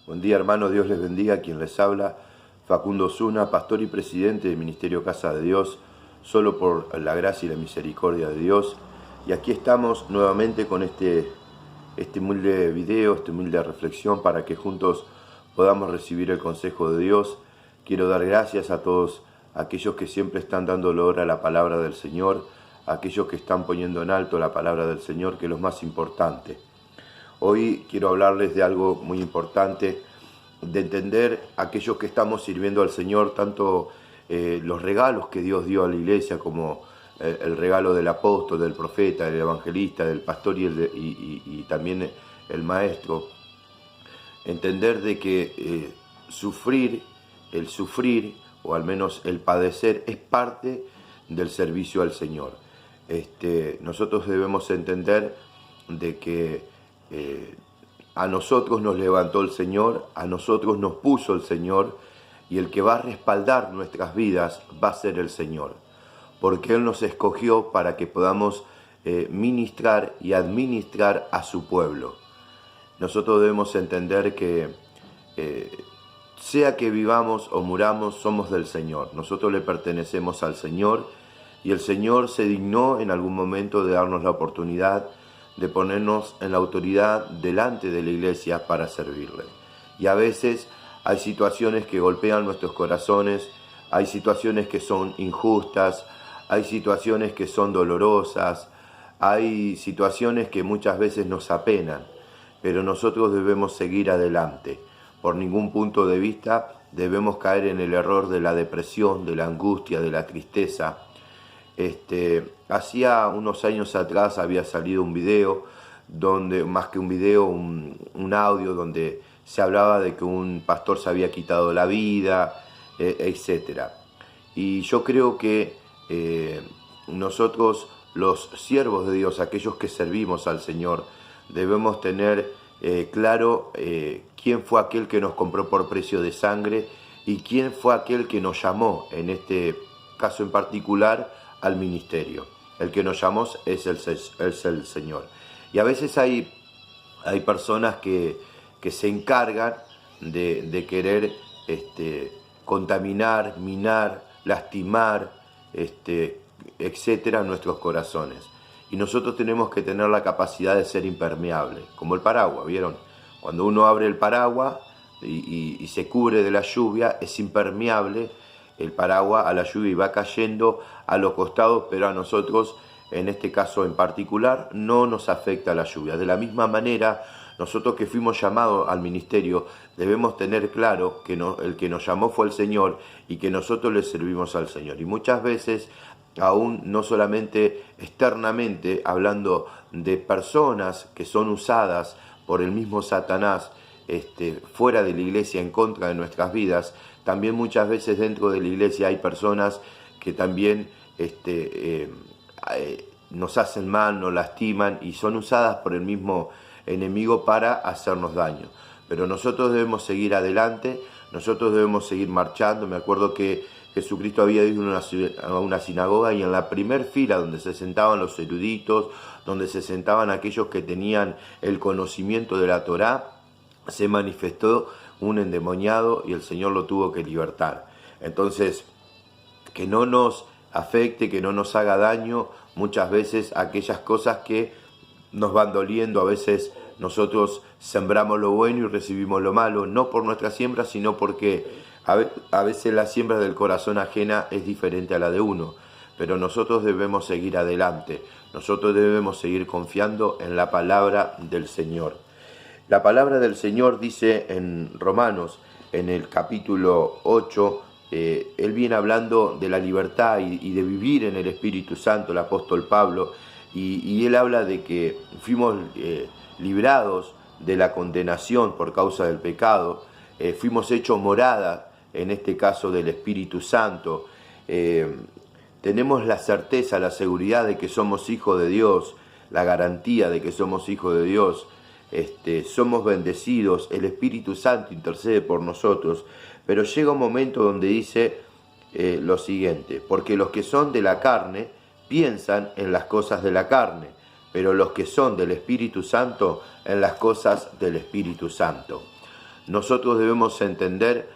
Buen día, hermano, Dios les bendiga. Quien les habla, Facundo Zuna, pastor y presidente del Ministerio Casa de Dios, solo por la gracia y la misericordia de Dios. Y aquí estamos nuevamente con este humilde video, esta humilde reflexión para que juntos podamos recibir el consejo de Dios. Quiero dar gracias a todos aquellos que siempre están dando honor a la palabra del Señor, a aquellos que están poniendo en alto la palabra del Señor, que es lo más importante. Hoy quiero hablarles de algo muy importante, de entender aquellos que estamos sirviendo al Señor, tanto los regalos que Dios dio a la iglesia, como el regalo del apóstol, del profeta, del evangelista, del pastor y también el maestro. Entender de que el sufrir, o al menos el padecer, es parte del servicio al Señor. Nosotros debemos entender de que a nosotros nos levantó el Señor, a nosotros nos puso el Señor, y el que va a respaldar nuestras vidas va a ser el Señor, porque Él nos escogió para que podamos ministrar y administrar a su pueblo. Nosotros debemos entender que sea que vivamos o muramos, somos del Señor. Nosotros le pertenecemos al Señor, y el Señor se dignó en algún momento de darnos la oportunidad de ponernos en la autoridad delante de la iglesia para servirle. Y a veces hay situaciones que golpean nuestros corazones, hay situaciones que son injustas, hay situaciones que son dolorosas, hay situaciones que muchas veces nos apenan, pero nosotros debemos seguir adelante. Por ningún punto de vista debemos caer en el error de la depresión, de la angustia, de la tristeza. Hacía unos años atrás había salido un video, más que un video, un audio donde se hablaba de que un pastor se había quitado la vida, etc. Y yo creo que nosotros, los siervos de Dios, aquellos que servimos al Señor, debemos tener claro quién fue aquel que nos compró por precio de sangre y quién fue aquel que nos llamó, en este caso en particular, al ministerio. El que nos llamó es el Señor. Y a veces hay personas que se encargan de querer contaminar, minar, lastimar, etcétera, nuestros corazones. Y nosotros tenemos que tener la capacidad de ser impermeable, como el paraguas, ¿vieron? Cuando uno abre el paraguas y se cubre de la lluvia, es impermeable el paraguas a la lluvia y va cayendo a los costados, pero a nosotros, en este caso en particular, no nos afecta la lluvia. De la misma manera, nosotros que fuimos llamados al ministerio, debemos tener claro que el que nos llamó fue el Señor y que nosotros le servimos al Señor. Y muchas veces, aún no solamente externamente, hablando de personas que son usadas por el mismo Satanás, fuera de la iglesia, en contra de nuestras vidas, también muchas veces dentro de la iglesia hay personas que también nos hacen mal, nos lastiman y son usadas por el mismo enemigo para hacernos daño. Pero nosotros debemos seguir adelante, nosotros debemos seguir marchando. Me acuerdo que Jesucristo había ido a una sinagoga, y en la primer fila donde se sentaban los eruditos, donde se sentaban aquellos que tenían el conocimiento de la Torá, se manifestó un endemoniado y el Señor lo tuvo que libertar. Entonces, que no nos afecte, que no nos haga daño muchas veces aquellas cosas que nos van doliendo. A veces nosotros sembramos lo bueno y recibimos lo malo, no por nuestra siembra, sino porque a veces la siembra del corazón ajena es diferente a la de uno. Pero nosotros debemos seguir adelante, nosotros debemos seguir confiando en la palabra del Señor. La palabra del Señor dice en Romanos, en el capítulo 8, él viene hablando de la libertad y de vivir en el Espíritu Santo, el apóstol Pablo, y él habla de que fuimos librados de la condenación por causa del pecado, fuimos hechos morada, en este caso del Espíritu Santo, tenemos la certeza, la seguridad de que somos hijos de Dios, la garantía de que somos hijos de Dios. Somos bendecidos, el Espíritu Santo intercede por nosotros, pero llega un momento donde dice lo siguiente: porque los que son de la carne piensan en las cosas de la carne, pero los que son del Espíritu Santo en las cosas del Espíritu Santo. nosotros debemos entender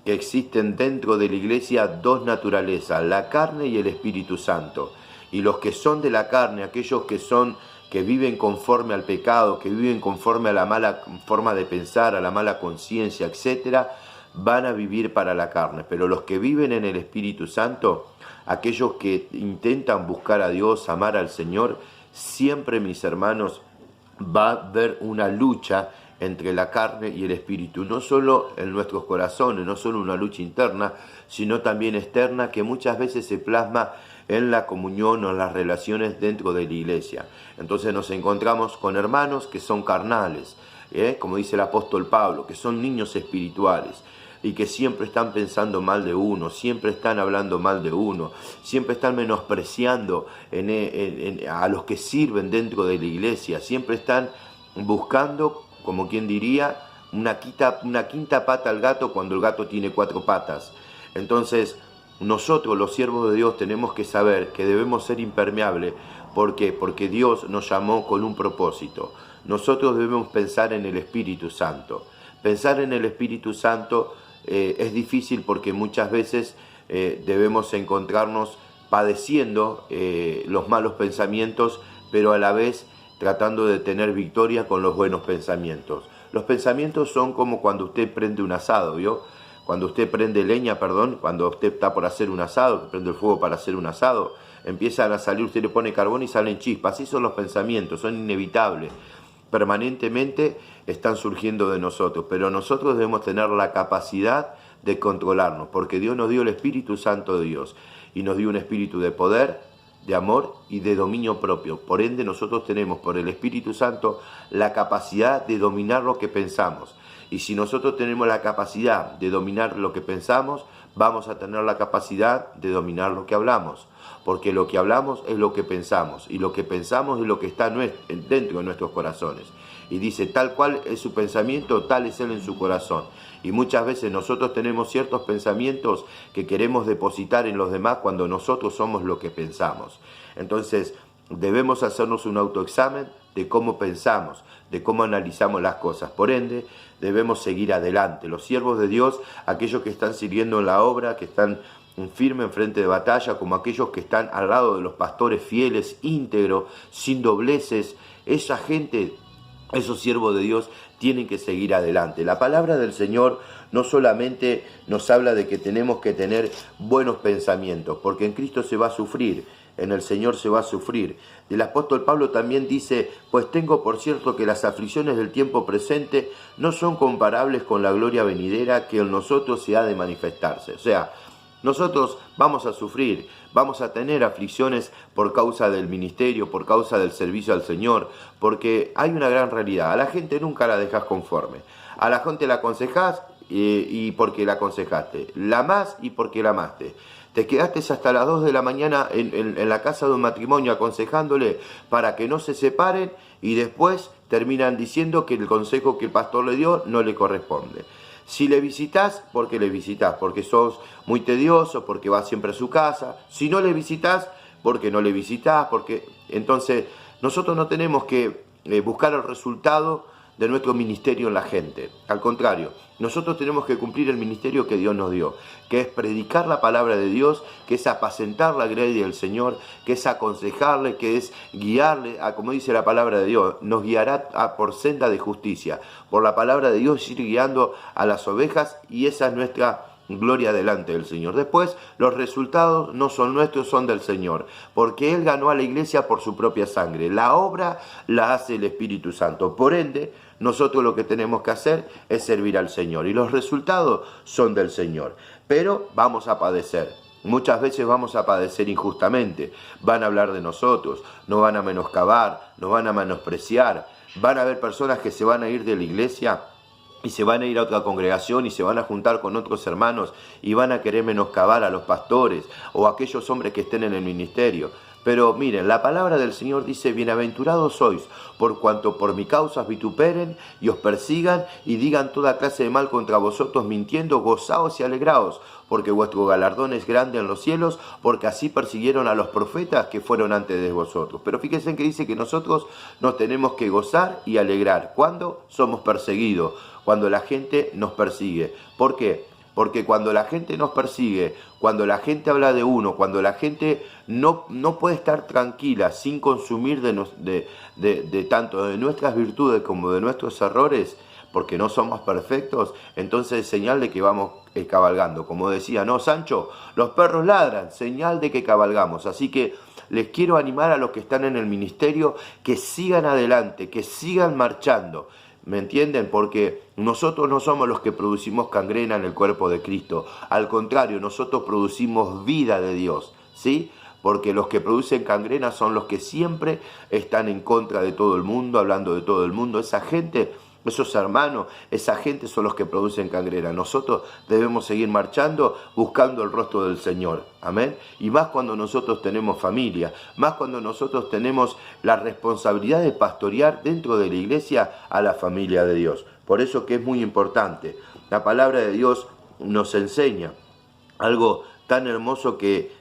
que existen dentro de la iglesia dos naturalezas, la carne y el Espíritu Santo. Y los que son de la carne, aquellos que viven conforme al pecado, que viven conforme a la mala forma de pensar, a la mala conciencia, etcétera, van a vivir para la carne. Pero los que viven en el Espíritu Santo, aquellos que intentan buscar a Dios, amar al Señor, siempre, mis hermanos, va a haber una lucha entre la carne y el espíritu, no solo en nuestros corazones, no solo una lucha interna, sino también externa, que muchas veces se plasma en la comunión o en las relaciones dentro de la iglesia. Entonces nos encontramos con hermanos que son carnales, como dice el apóstol Pablo, que son niños espirituales, y que siempre están pensando mal de uno, siempre están hablando mal de uno, siempre están menospreciando a los que sirven dentro de la iglesia, siempre están buscando, como quien diría, una quinta pata al gato cuando el gato tiene 4 patas. Entonces, nosotros, los siervos de Dios, tenemos que saber que debemos ser impermeables. ¿Por qué? Porque Dios nos llamó con un propósito. Nosotros debemos pensar en el Espíritu Santo. Pensar en el Espíritu Santo es difícil porque muchas veces debemos encontrarnos padeciendo los malos pensamientos, pero a la vez tratando de tener victoria con los buenos pensamientos. Los pensamientos son como cuando usted prende un asado, ¿vio? Cuando usted prende leña, cuando usted está por hacer un asado, que prende el fuego para hacer un asado, empiezan a salir, usted le pone carbón y salen chispas. Así son los pensamientos, son inevitables. Permanentemente están surgiendo de nosotros, pero nosotros debemos tener la capacidad de controlarnos, porque Dios nos dio el Espíritu Santo de Dios y nos dio un espíritu de poder, de amor y de dominio propio. Por ende, nosotros tenemos por el Espíritu Santo la capacidad de dominar lo que pensamos. Y si nosotros tenemos la capacidad de dominar lo que pensamos, vamos a tener la capacidad de dominar lo que hablamos. Porque lo que hablamos es lo que pensamos, y lo que pensamos es lo que está dentro de nuestros corazones. Y dice, tal cual es su pensamiento, tal es él en su corazón. Y muchas veces nosotros tenemos ciertos pensamientos que queremos depositar en los demás cuando nosotros somos lo que pensamos. Entonces, debemos hacernos un autoexamen de cómo pensamos, de cómo analizamos las cosas. Por ende, debemos seguir adelante. Los siervos de Dios, aquellos que están sirviendo en la obra, que están firmes en frente de batalla, como aquellos que están al lado de los pastores fieles, íntegros, sin dobleces, esa gente, esos siervos de Dios, tienen que seguir adelante. La palabra del Señor no solamente nos habla de que tenemos que tener buenos pensamientos, porque en Cristo se va a sufrir, en el Señor se va a sufrir. El apóstol Pablo también dice, pues tengo por cierto que las aflicciones del tiempo presente no son comparables con la gloria venidera que en nosotros se ha de manifestarse. O sea, nosotros vamos a sufrir, vamos a tener aflicciones por causa del ministerio, por causa del servicio al Señor, porque hay una gran realidad. A la gente nunca la dejas conforme. A la gente la aconsejás y porque la aconsejaste. La amás y porque la amaste. Te quedaste hasta las 2 de la mañana en la casa de un matrimonio aconsejándole para que no se separen y después terminan diciendo que el consejo que el pastor le dio no le corresponde. Si le visitas, porque le visitas, porque sos muy tedioso, porque vas siempre a su casa. Si no le visitas, porque no le visitas, porque entonces nosotros no tenemos que buscar el resultado de nuestro ministerio en la gente. Al contrario, nosotros tenemos que cumplir el ministerio que Dios nos dio, que es predicar la palabra de Dios, que es apacentar la grey del Señor, que es aconsejarle, que es guiarle, como dice la palabra de Dios, nos guiará por senda de justicia. Por la palabra de Dios ir guiando a las ovejas, y esa es nuestra gloria delante del Señor. Después, los resultados no son nuestros, son del Señor, porque Él ganó a la iglesia por su propia sangre. La obra la hace el Espíritu Santo. Por ende, nosotros lo que tenemos que hacer es servir al Señor, y los resultados son del Señor. Pero vamos a padecer. Muchas veces vamos a padecer injustamente. Van a hablar de nosotros, nos van a menoscabar, nos van a menospreciar. Van a haber personas que se van a ir de la iglesia y se van a ir a otra congregación y se van a juntar con otros hermanos y van a querer menoscabar a los pastores o a aquellos hombres que estén en el ministerio. Pero miren, la palabra del Señor dice, bienaventurados sois, por cuanto por mi causa os vituperen y os persigan y digan toda clase de mal contra vosotros mintiendo, gozaos y alegraos, porque vuestro galardón es grande en los cielos, porque así persiguieron a los profetas que fueron antes de vosotros. Pero fíjense que dice que nosotros nos tenemos que gozar y alegrar. ¿Cuándo? Somos perseguidos, cuando la gente nos persigue. ¿Por qué? Porque cuando la gente nos persigue, cuando la gente habla de uno, cuando la gente no puede estar tranquila sin consumir de tanto de nuestras virtudes como de nuestros errores, porque no somos perfectos, entonces es señal de que vamos cabalgando. Como decía, no, Sancho, los perros ladran, señal de que cabalgamos. Así que les quiero animar a los que están en el ministerio que sigan adelante, que sigan marchando. ¿Me entienden? Porque nosotros no somos los que producimos gangrena en el cuerpo de Cristo. Al contrario, nosotros producimos vida de Dios, ¿sí? Porque los que producen gangrena son los que siempre están en contra de todo el mundo, hablando de todo el mundo. Esa gente, esos hermanos, esa gente son los que producen gangrena. Nosotros debemos seguir marchando buscando el rostro del Señor. Amén. Y más cuando nosotros tenemos familia, más cuando nosotros tenemos la responsabilidad de pastorear dentro de la iglesia a la familia de Dios. Por eso que es muy importante. La palabra de Dios nos enseña algo tan hermoso que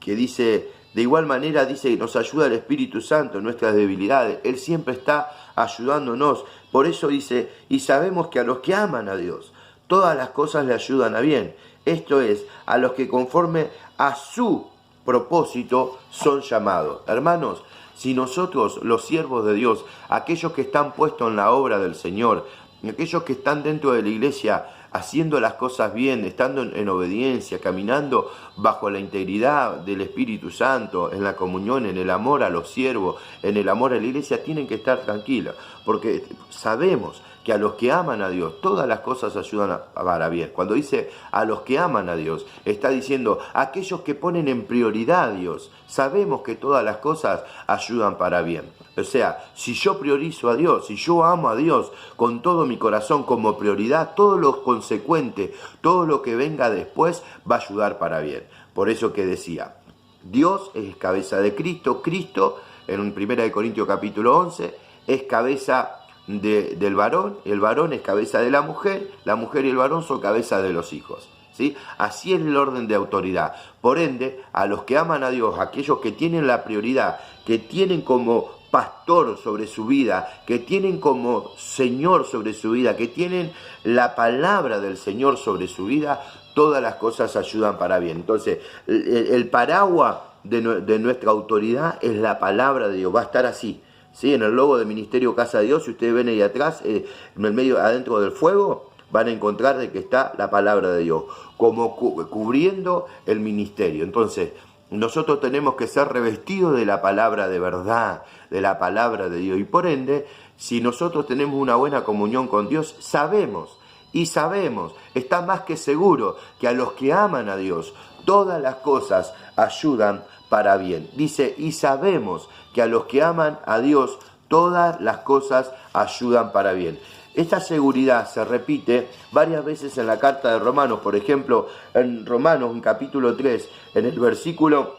dice, de igual manera dice, nos ayuda el Espíritu Santo en nuestras debilidades. Él siempre está ayudándonos. Por eso dice, y sabemos que a los que aman a Dios, todas las cosas le ayudan a bien. Esto es, a los que conforme a su propósito son llamados. Hermanos, si nosotros, los siervos de Dios, aquellos que están puestos en la obra del Señor, aquellos que están dentro de la iglesia, haciendo las cosas bien, estando en obediencia, caminando bajo la integridad del Espíritu Santo, en la comunión, en el amor a los siervos, en el amor a la iglesia, tienen que estar tranquilos, porque sabemos que a los que aman a Dios, todas las cosas ayudan para bien. Cuando dice a los que aman a Dios, está diciendo a aquellos que ponen en prioridad a Dios. Sabemos que todas las cosas ayudan para bien. O sea, si yo priorizo a Dios, si yo amo a Dios con todo mi corazón como prioridad, todo lo consecuente, todo lo que venga después va a ayudar para bien. Por eso que decía, Dios es cabeza de Cristo, Cristo, en 1 Corintios capítulo 11, es cabeza del varón, el varón es cabeza de la mujer y el varón son cabeza de los hijos, ¿sí? Así es el orden de autoridad. Por ende, a los que aman a Dios, aquellos que tienen la prioridad, que tienen como pastor sobre su vida, que tienen como Señor sobre su vida, que tienen la palabra del Señor sobre su vida, todas las cosas ayudan para bien. Entonces, el paraguas de nuestra autoridad es la palabra de Dios, va a estar así. ¿Sí? En el logo del Ministerio Casa de Dios, si ustedes ven ahí atrás, en el medio, adentro del fuego, van a encontrar de que está la palabra de Dios, como cubriendo el ministerio. Entonces, nosotros tenemos que ser revestidos de la palabra de verdad, de la palabra de Dios. Y por ende, si nosotros tenemos una buena comunión con Dios, sabemos, está más que seguro que a los que aman a Dios, todas las cosas ayudan para bien. Dice, y sabemos que a los que aman a Dios, todas las cosas ayudan para bien. Esta seguridad se repite varias veces en la carta de Romanos. Por ejemplo, en Romanos, en capítulo 3, en el versículo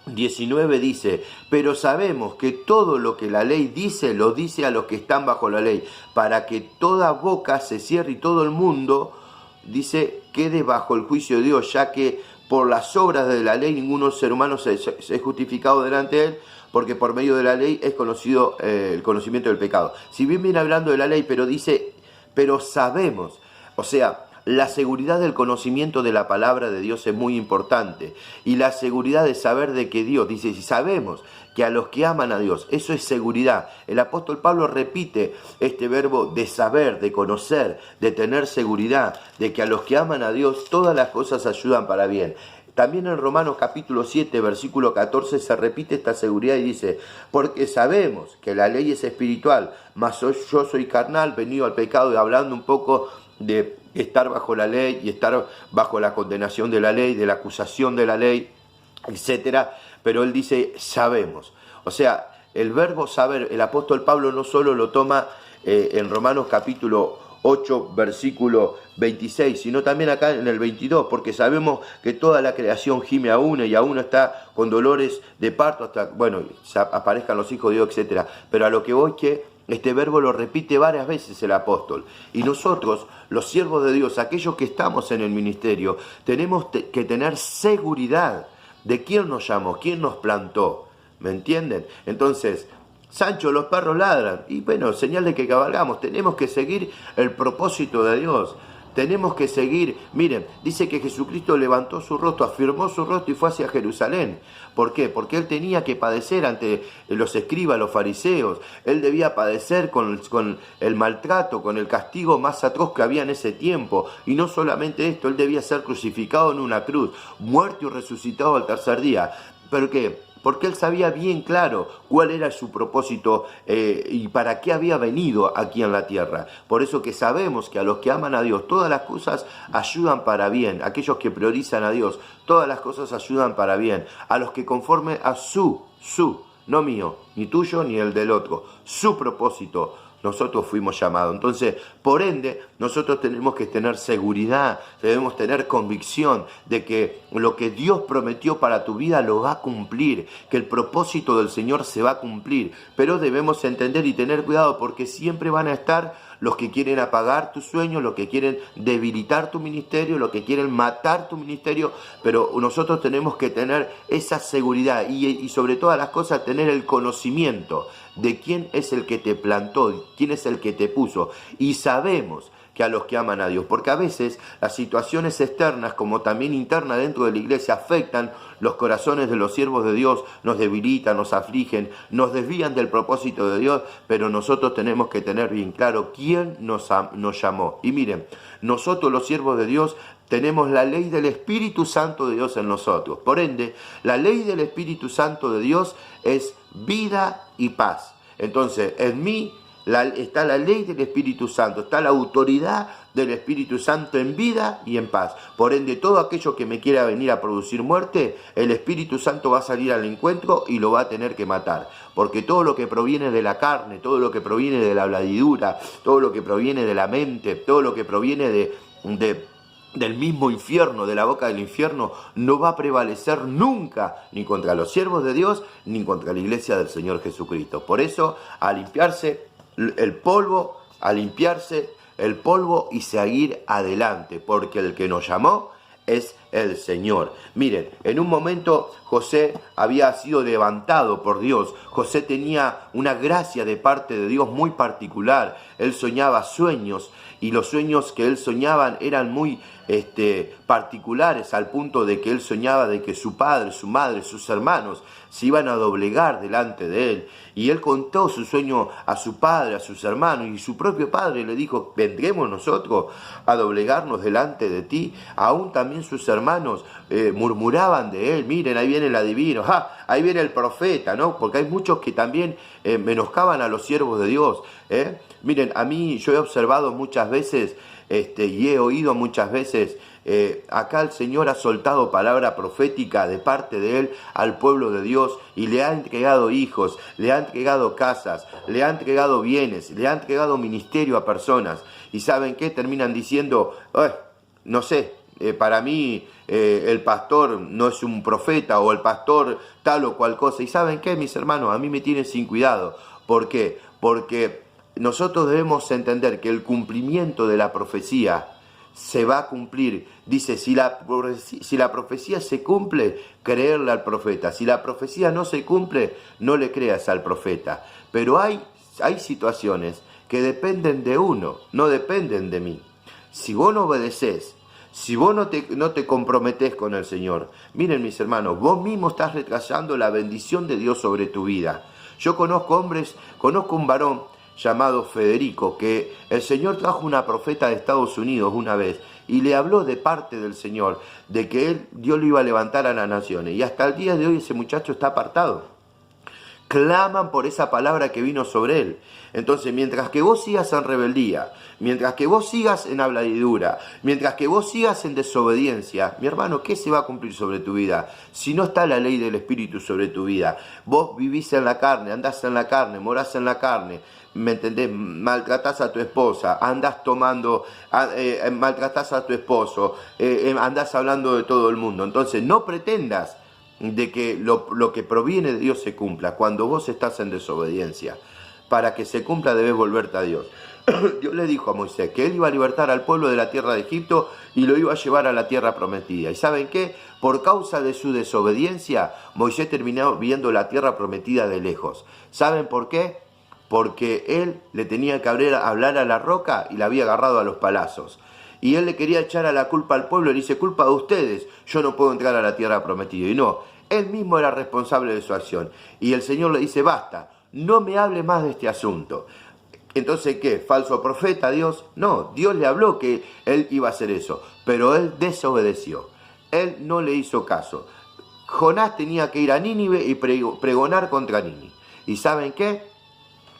19 dice, pero sabemos que todo lo que la ley dice, lo dice a los que están bajo la ley, para que toda boca se cierre y todo el mundo, dice, quede bajo el juicio de Dios, ya que por las obras de la ley ningún ser humano se es justificado delante de él, porque por medio de la ley es conocido el conocimiento del pecado. Si bien viene hablando de la ley, pero dice, pero sabemos, o sea, la seguridad del conocimiento de la palabra de Dios es muy importante. Y la seguridad de saber de que Dios, dice, si sabemos que a los que aman a Dios, eso es seguridad. El apóstol Pablo repite este verbo de saber, de conocer, de tener seguridad, de que a los que aman a Dios todas las cosas ayudan para bien. También en Romanos capítulo 7, versículo 14 se repite esta seguridad y dice, porque sabemos que la ley es espiritual, mas yo soy carnal, venido al pecado, y hablando un poco de estar bajo la ley y estar bajo la condenación de la ley, de la acusación de la ley, etcétera. Pero él dice, sabemos. O sea, el verbo saber, el apóstol Pablo no solo lo toma en Romanos capítulo 8, versículo 26, sino también acá en el 22, porque sabemos que toda la creación gime a una y a una está con dolores de parto hasta, bueno, aparezcan los hijos de Dios, etc. Pero a lo que voy que este verbo lo repite varias veces el apóstol. Y nosotros, los siervos de Dios, aquellos que estamos en el ministerio, tenemos que tener seguridad de quién nos llamó, quién nos plantó. ¿Me entienden? Entonces, Sancho, los perros ladran. Y bueno, señal de que cabalgamos. Tenemos que seguir el propósito de Dios. Tenemos que seguir. Miren, dice que Jesucristo levantó su rostro, afirmó su rostro y fue hacia Jerusalén. ¿Por qué? Porque él tenía que padecer ante los escribas, los fariseos. Él debía padecer con el maltrato, con el castigo más atroz que había en ese tiempo. Y no solamente esto, él debía ser crucificado en una cruz, muerto y resucitado al tercer día. ¿Pero qué? Porque él sabía bien claro cuál era su propósito y para qué había venido aquí en la tierra. Por eso que sabemos que a los que aman a Dios, todas las cosas ayudan para bien. Aquellos que priorizan a Dios, todas las cosas ayudan para bien. A los que conforme a su, no mío, ni tuyo ni el del otro, su propósito, nosotros fuimos llamados. Entonces, por ende, nosotros tenemos que tener seguridad, debemos tener convicción de que lo que Dios prometió para tu vida lo va a cumplir, que el propósito del Señor se va a cumplir. Pero debemos entender y tener cuidado porque siempre van a estar los que quieren apagar tu sueño, los que quieren debilitar tu ministerio, los que quieren matar tu ministerio, pero nosotros tenemos que tener esa seguridad y sobre todas las cosas tener el conocimiento de quién es el que te plantó, quién es el que te puso. Y sabemos que a los que aman a Dios, porque a veces las situaciones externas como también internas dentro de la iglesia afectan los corazones de los siervos de Dios, nos debilitan, nos afligen, nos desvían del propósito de Dios, pero nosotros tenemos que tener bien claro quién nos llamó. Y miren, nosotros los siervos de Dios tenemos la ley del Espíritu Santo de Dios en nosotros. Por ende, la ley del Espíritu Santo de Dios es vida y paz. Entonces, en mí está la ley del Espíritu Santo, está la autoridad del Espíritu Santo en vida y en paz. Por ende, todo aquello que me quiera venir a producir muerte, el Espíritu Santo va a salir al encuentro y lo va a tener que matar. Porque todo lo que proviene de la carne, todo lo que proviene de la habladidura, todo lo que proviene de la mente, todo lo que proviene del mismo infierno, de la boca del infierno, no va a prevalecer nunca, ni contra los siervos de Dios, ni contra la iglesia del Señor Jesucristo. Por eso, a limpiarse el polvo y seguir adelante, porque el que nos llamó es el Señor. Miren, en un momento José había sido levantado por Dios. José tenía una gracia de parte de Dios muy particular. Él soñaba sueños y los sueños que él soñaba eran muy particulares, al punto de que él soñaba de que su padre, su madre, sus hermanos se iban a doblegar delante de él. Y él contó su sueño a su padre, a sus hermanos, y su propio padre le dijo: ¿vendremos nosotros a doblegarnos delante de ti? Aún también sus hermanos murmuraban de él: miren, ahí viene el adivino, ahí viene el profeta, ¿no? Porque hay muchos que también menoscaban a los siervos de Dios. Miren, a mí yo he observado muchas veces y he oído muchas veces, acá el Señor ha soltado palabra profética de parte de Él al pueblo de Dios y le ha entregado hijos, le ha entregado casas, le ha entregado bienes, le ha entregado ministerio a personas. ¿Y saben qué? Terminan diciendo: no sé, para mí el pastor no es un profeta, o el pastor tal o cual cosa. ¿Y saben qué, mis hermanos? A mí me tienen sin cuidado. ¿Por qué? Porque nosotros debemos entender que el cumplimiento de la profecía se va a cumplir. Dice, si la profecía se cumple, creerle al profeta. Si la profecía no se cumple, no le creas al profeta. Pero hay situaciones que dependen de uno, no dependen de mí. Si vos no obedeces, si vos no te comprometés con el Señor, miren, mis hermanos, vos mismo estás retrasando la bendición de Dios sobre tu vida. Yo conozco un varón llamado Federico, que el Señor trajo una profeta de Estados Unidos una vez y le habló de parte del Señor, de que Dios lo iba a levantar a las naciones, y hasta el día de hoy ese muchacho está apartado. Claman por esa palabra que vino sobre él. Entonces, mientras que vos sigas en rebeldía, mientras que vos sigas en habladidura, mientras que vos sigas en desobediencia, mi hermano, ¿qué se va a cumplir sobre tu vida? Si no está la ley del Espíritu sobre tu vida, vos vivís en la carne, andás en la carne, morás en la carne, ¿me entendés? Maltratás a tu esposa, andás tomando, maltratás a tu esposo, andás hablando de todo el mundo. Entonces no pretendas de que lo que proviene de Dios se cumpla cuando vos estás en desobediencia. Para que se cumpla debes volverte a Dios. Dios le dijo a Moisés que él iba a libertar al pueblo de la tierra de Egipto y lo iba a llevar a la tierra prometida. ¿Y saben qué? Por causa de su desobediencia, Moisés terminó viendo la tierra prometida de lejos. ¿Saben por qué? Porque él le tenía que hablar a la roca y la había agarrado a los palazos. Y él le quería echar a la culpa al pueblo, le dice, culpa de ustedes, yo no puedo entrar a la tierra prometida. Y no, él mismo era responsable de su acción. Y el Señor le dice, basta, no me hable más de este asunto. Entonces, ¿qué? ¿Falso profeta Dios? No, Dios le habló que él iba a hacer eso, pero él desobedeció. Él no le hizo caso. Jonás tenía que ir a Nínive y pregonar contra Nínive. ¿Y saben qué?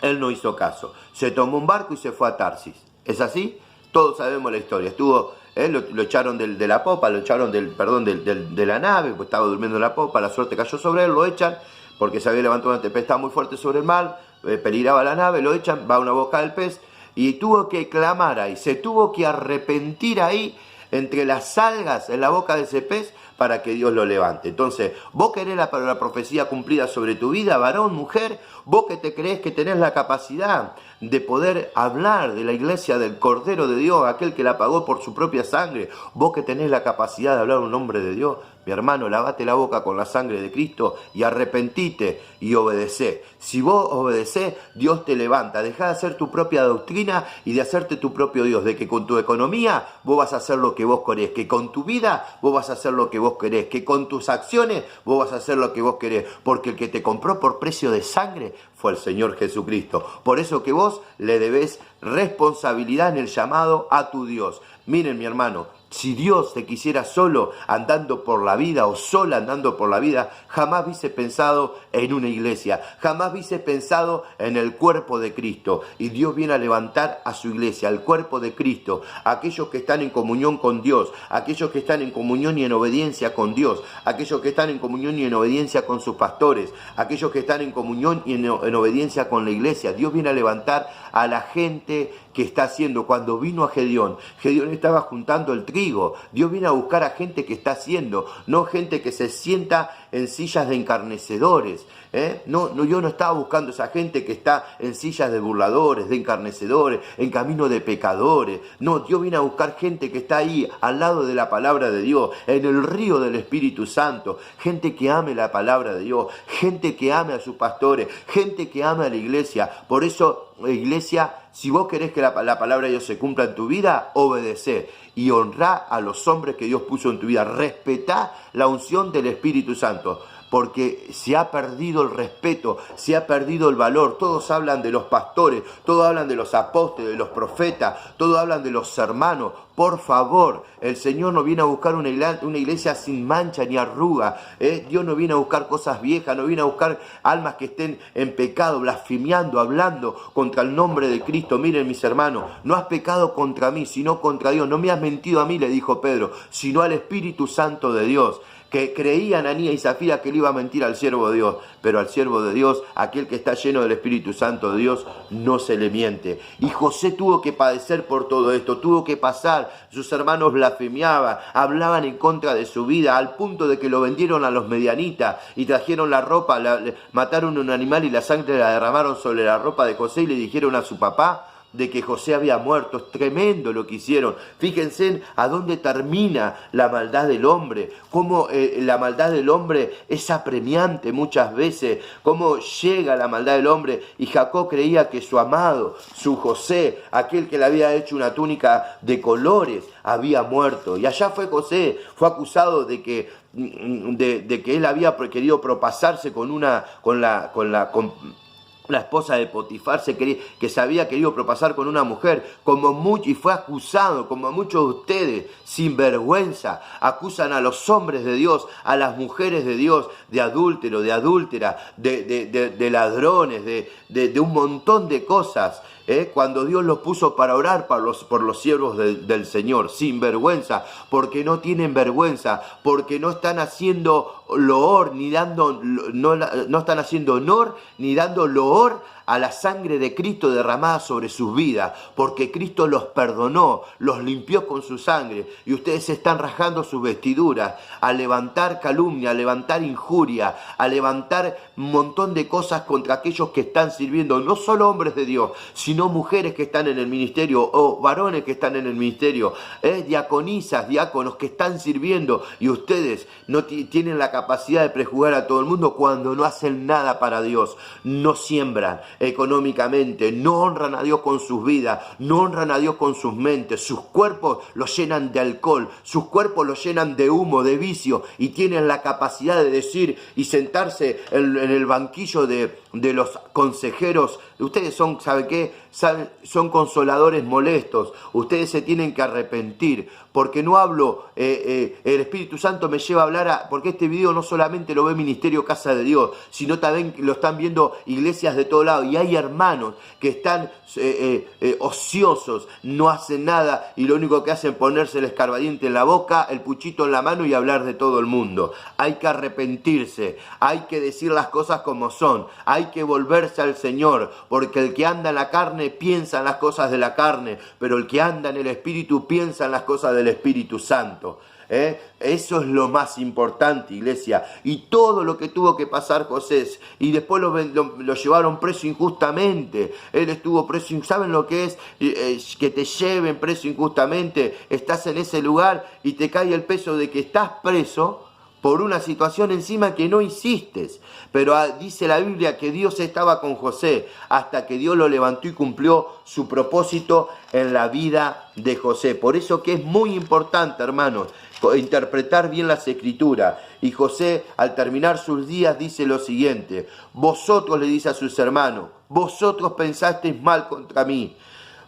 Él no hizo caso. Se tomó un barco y se fue a Tarsis. ¿Es así? Todos sabemos la historia. Lo echaron de la popa, lo echaron de la nave, pues estaba durmiendo en la popa, la suerte cayó sobre él, lo echan, porque se había levantado una tempestad muy fuerte sobre el mar, peligraba la nave, lo echan, va a una boca del pez, y tuvo que clamar ahí, se tuvo que arrepentir ahí, entre las algas en la boca de ese pez, para que Dios lo levante. Entonces, vos querés la profecía cumplida sobre tu vida, varón, mujer, vos que te creés que tenés la capacidad de poder hablar de la iglesia del Cordero de Dios, aquel que la pagó por su propia sangre, vos que tenés la capacidad de hablar un nombre de Dios, mi hermano, lavate la boca con la sangre de Cristo y arrepentite y obedecé. Si vos obedecés, Dios te levanta. Dejá de hacer tu propia doctrina y de hacerte tu propio Dios. De que con tu economía vos vas a hacer lo que vos querés. Que con tu vida vos vas a hacer lo que vos querés. Que con tus acciones vos vas a hacer lo que vos querés. Porque el que te compró por precio de sangre fue el Señor Jesucristo. Por eso que vos le debés responsabilidad en el llamado a tu Dios. Miren, mi hermano, si Dios te quisiera solo andando por la vida o sola andando por la vida, jamás hubiese pensado en una iglesia, jamás hubiese pensado en el cuerpo de Cristo. Y Dios viene a levantar a su iglesia, al cuerpo de Cristo, aquellos que están en comunión con Dios, aquellos que están en comunión y en obediencia con Dios, aquellos que están en comunión y en obediencia con sus pastores, aquellos que están en comunión y en obediencia con la iglesia. Dios viene a levantar a la gente que está haciendo. Cuando vino a Gedeón estaba juntando el trigo. Dios viene a buscar a gente que está haciendo, no gente que se sienta en sillas de encarnecedores. Yo no estaba buscando esa gente que está en sillas de burladores, de encarnecedores, en camino de pecadores. No, Dios viene a buscar gente que está ahí, al lado de la palabra de Dios, en el río del Espíritu Santo. Gente que ame la palabra de Dios, gente que ame a sus pastores, gente que ame a la iglesia. Por eso, iglesia, si vos querés que la palabra de Dios se cumpla en tu vida, obedecé y honrá a los hombres que Dios puso en tu vida. Respetá la unción del Espíritu Santo, porque se ha perdido el respeto, se ha perdido el valor. Todos hablan de los pastores, todos hablan de los apóstoles, de los profetas, todos hablan de los hermanos. Por favor, el Señor no viene a buscar una iglesia sin mancha ni arruga. Dios no viene a buscar cosas viejas, no viene a buscar almas que estén en pecado, blasfemiando, hablando contra el nombre de Cristo. Miren, mis hermanos, no has pecado contra mí, sino contra Dios. No me has mentido a mí, le dijo Pedro, sino al Espíritu Santo de Dios. Que creían Ananías y Zafira que le iba a mentir al siervo de Dios, pero al siervo de Dios, aquel que está lleno del Espíritu Santo de Dios, no se le miente. Y José tuvo que padecer por todo esto, tuvo que pasar. Sus hermanos blasfemiaban, hablaban en contra de su vida, al punto de que lo vendieron a los medianitas y trajeron la ropa, mataron un animal y la sangre la derramaron sobre la ropa de José y le dijeron a su papá de que José había muerto. Es tremendo lo que hicieron. Fíjense a dónde termina la maldad del hombre, cómo la maldad del hombre es apremiante muchas veces, cómo llega la maldad del hombre. Y Jacob creía que su amado, su José, aquel que le había hecho una túnica de colores, había muerto. Y allá fue José, fue acusado de que él había querido propasarse con la esposa de Potifar, que se había querido propasar con una mujer, y fue acusado, como muchos de ustedes, sin vergüenza, acusan a los hombres de Dios, a las mujeres de Dios, de adúltero, de adúltera, de ladrones, de un montón de cosas. Cuando Dios los puso para orar por los siervos del Señor, sin vergüenza, porque no tienen vergüenza, porque no están haciendo loor, no están haciendo honor, ni dando loor a la sangre de Cristo derramada sobre sus vidas, porque Cristo los perdonó, los limpió con su sangre, y ustedes están rasgando sus vestiduras a levantar calumnia, a levantar injuria, a levantar un montón de cosas contra aquellos que están sirviendo, no solo hombres de Dios, sino mujeres que están en el ministerio o varones que están en el ministerio, diaconisas, diáconos que están sirviendo, y ustedes no tienen la capacidad de prejuzgar a todo el mundo cuando no hacen nada para Dios, no siembran económicamente, no honran a Dios con sus vidas, no honran a Dios con sus mentes, sus cuerpos los llenan de alcohol, sus cuerpos los llenan de humo, de vicio, y tienen la capacidad de decir y sentarse en el banquillo de los consejeros. Ustedes son, ¿sabe qué? Son consoladores molestos. Ustedes se tienen que arrepentir, porque no hablo, el Espíritu Santo me lleva a hablar, porque este video no solamente lo ve Ministerio Casa de Dios, sino también lo están viendo iglesias de todo lado, y hay hermanos que están ociosos, no hacen nada, y lo único que hacen es ponerse el escarbadiente en la boca, el puchito en la mano y hablar de todo el mundo. Hay que arrepentirse, hay que decir las cosas como son, hay que volverse al Señor, porque el que anda en la carne piensa en las cosas de la carne, pero el que anda en el Espíritu piensa en las cosas del Espíritu Santo. Eso es lo más importante, iglesia. Y todo lo que tuvo que pasar José, y después lo llevaron preso injustamente. Él estuvo preso. ¿Saben lo que es que te lleven preso injustamente? Estás en ese lugar y te cae el peso de que estás preso por una situación encima que no hiciste. Pero dice la Biblia que Dios estaba con José hasta que Dios lo levantó y cumplió su propósito en la vida de José. Por eso que es muy importante, hermanos, interpretar bien las Escrituras. Y José, al terminar sus días, dice lo siguiente: vosotros, le dice a sus hermanos, vosotros pensasteis mal contra mí,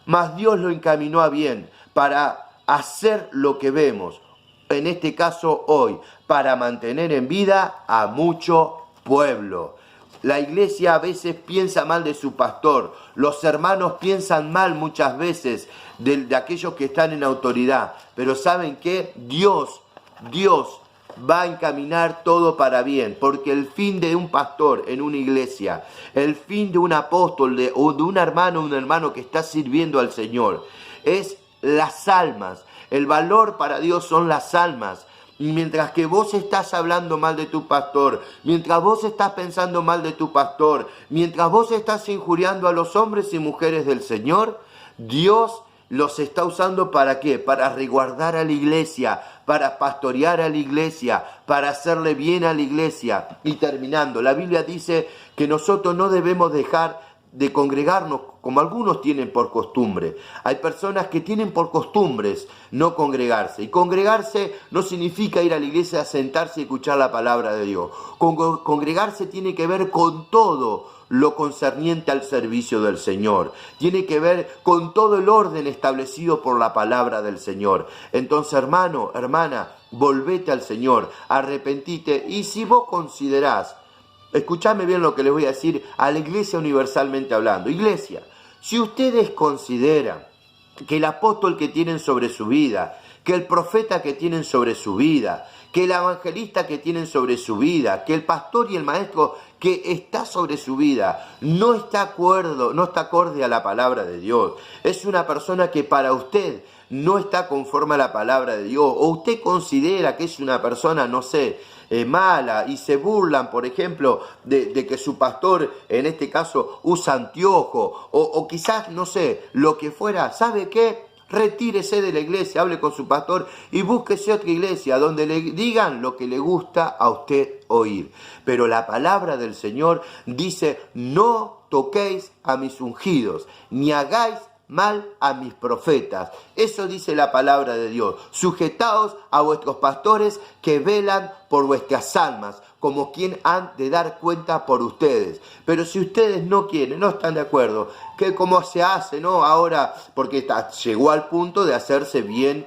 mas Dios lo encaminó a bien para hacer lo que vemos, en este caso hoy, para mantener en vida a mucho pueblo. La iglesia a veces piensa mal de su pastor, los hermanos piensan mal muchas veces de aquellos que están en autoridad, pero ¿saben qué? Dios va a encaminar todo para bien, porque el fin de un pastor en una iglesia, el fin de un apóstol o de un hermano que está sirviendo al Señor, es las almas. El valor para Dios son las almas. Y mientras que vos estás hablando mal de tu pastor, mientras vos estás pensando mal de tu pastor, mientras vos estás injuriando a los hombres y mujeres del Señor, Dios los está usando ¿para qué? Para resguardar a la iglesia, para pastorear a la iglesia, para hacerle bien a la iglesia. Y terminando, la Biblia dice que nosotros no debemos dejar de congregarnos como algunos tienen por costumbre. Hay personas que tienen por costumbres no congregarse. Y congregarse no significa ir a la iglesia a sentarse y escuchar la palabra de Dios. Congregarse tiene que ver con todo lo concerniente al servicio del Señor. Tiene que ver con todo el orden establecido por la palabra del Señor. Entonces, hermano, hermana, volvete al Señor, arrepentite. Y si vos considerás, escuchadme bien lo que les voy a decir a la iglesia universalmente hablando. Iglesia, si ustedes consideran que el apóstol que tienen sobre su vida, que el profeta que tienen sobre su vida, que el evangelista que tienen sobre su vida, que el pastor y el maestro que está sobre su vida no está acorde a la palabra de Dios, es una persona que para usted no está conforme a la palabra de Dios, o usted considera que es una persona, no sé, mala, y se burlan, por ejemplo, de que su pastor, en este caso, usa anteojo, o quizás, no sé, lo que fuera, ¿sabe qué? Retírese de la iglesia, hable con su pastor y búsquese otra iglesia donde le digan lo que le gusta a usted oír. Pero la palabra del Señor dice: no toquéis a mis ungidos, ni hagáis mal a mis profetas. Eso dice la palabra de Dios. Sujetaos a vuestros pastores que velan por vuestras almas, como quien han de dar cuenta por ustedes. Pero si ustedes no quieren, no están de acuerdo, que como se hace, ¿no? Ahora, porque llegó al punto de hacerse bien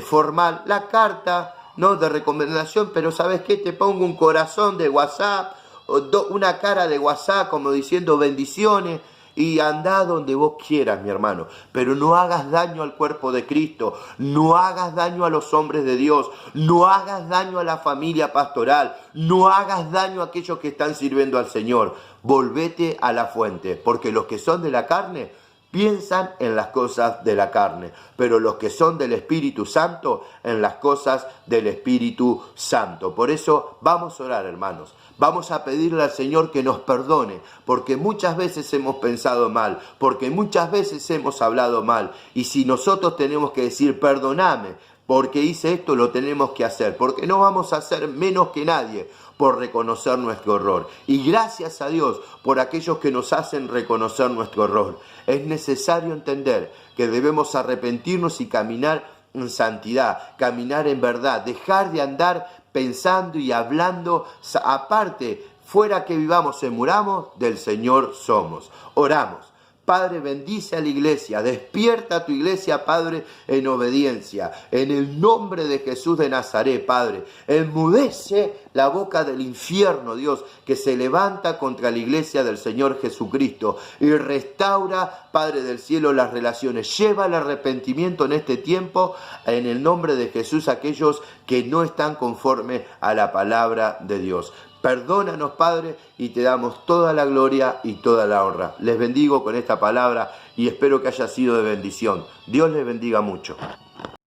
formal la carta, ¿no? De recomendación, pero ¿sabes qué? Te pongo un corazón de WhatsApp, o una cara de WhatsApp como diciendo bendiciones. y anda donde vos quieras, mi hermano, pero no hagas daño al cuerpo de Cristo, no hagas daño a los hombres de Dios, no hagas daño a la familia pastoral, no hagas daño a aquellos que están sirviendo al Señor. Volvete a la fuente, porque los que son de la carne piensan en las cosas de la carne, pero los que son del Espíritu Santo, en las cosas del Espíritu Santo. Por eso vamos a orar, hermanos. Vamos a pedirle al Señor que nos perdone, porque muchas veces hemos pensado mal, porque muchas veces hemos hablado mal. Y si nosotros tenemos que decir, perdóname, porque hice esto, lo tenemos que hacer, porque no vamos a ser menos que nadie por reconocer nuestro error. Y gracias a Dios por aquellos que nos hacen reconocer nuestro error. Es necesario entender que debemos arrepentirnos y caminar en santidad, caminar en verdad, dejar de andar pensando y hablando, aparte, fuera que vivamos y muramos, del Señor somos. Oramos. Padre, bendice a la iglesia, despierta a tu iglesia, Padre, en obediencia. En el nombre de Jesús de Nazaret, Padre, enmudece la boca del infierno, Dios, que se levanta contra la iglesia del Señor Jesucristo y restaura, Padre del cielo, las relaciones. Lleva el arrepentimiento en este tiempo, en el nombre de Jesús, a aquellos que no están conforme a la palabra de Dios. Perdónanos, Padre, y te damos toda la gloria y toda la honra. Les bendigo con esta palabra y espero que haya sido de bendición. Dios les bendiga mucho.